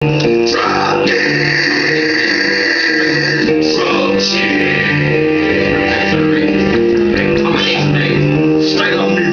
Drop it, drop shit. Straight on me.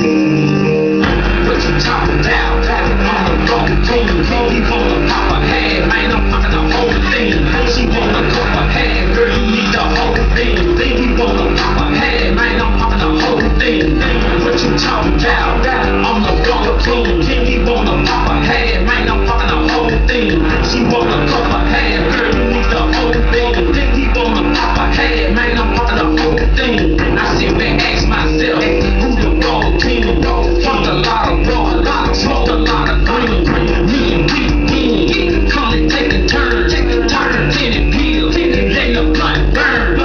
What you talking about? I'm the wrong team. He wanna pop a head, man. I'm popping the whole thing. She wanna cup a head, girl. You need the whole thing. He wanna pop a head, man. I'm popping the whole thing. What you talking about? I'm the wrong team. He wanna pop a head, man. I'm popping the whole thing. She wanna cup a head, girl. You need the whole thing. He wanna pop a head, man. I'm popping the whole thing. I sit back, ask myself, who the wrong team? Fucked a lot of raw, smoked a lot of green. Me and weekend, come and take a turn. Tinted pills, letting the blunt burn.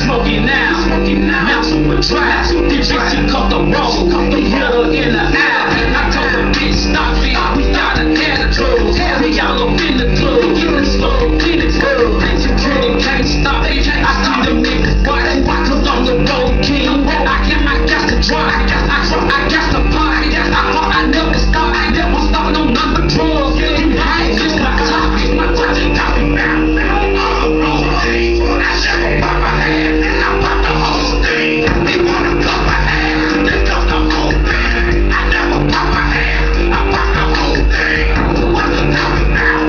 Smoking now, mouse with dry. This bitch, she cut the road, he hit her in the eye. I told the bitch, stop it, we got a attitude. We all up in the club, getting slow, getting slow. Security can't stop it, I see them niggas watching, cause I'm the road king. I got to drive, I got to party. I never stop, no number drugs. You hate this, my topic got me down. I'm the road king, I never pop a hand, I pop the whole thing. They wanna cut my hand, they cut the whole thing. I never pop my hand, I pop the whole thing. What you talking about?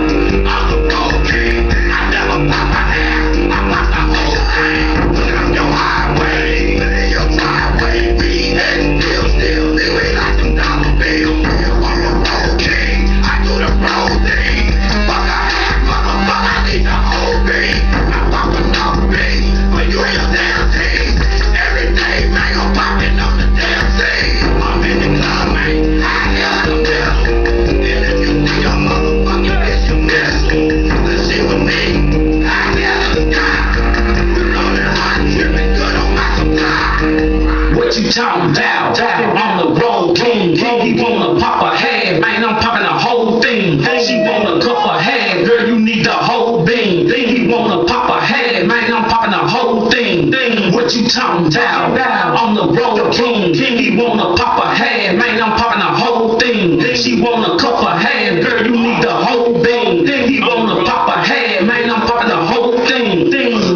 I'm the road king, I never pop my hand, I pop the whole thing. Put on your highway, put in your driveway, weed and still living like them dollar bills. I'm the road king, I do the road thing. Fuck a half, motherfucker, I need the whole thing. I pop enough big for you and your damn team. Every day, man, I'm popping on the damn thing. I'm in the club, man, I got the middle. And if you think I'm motherfucking bitch, you miss. Let's see with me, I got a sky. We're rolling hot, tripping good on my supply. What you talking about? I'm the wrong king. He wanna pop a head, man, I'm popping the whole thing. She wanna cup a head, girl, you need the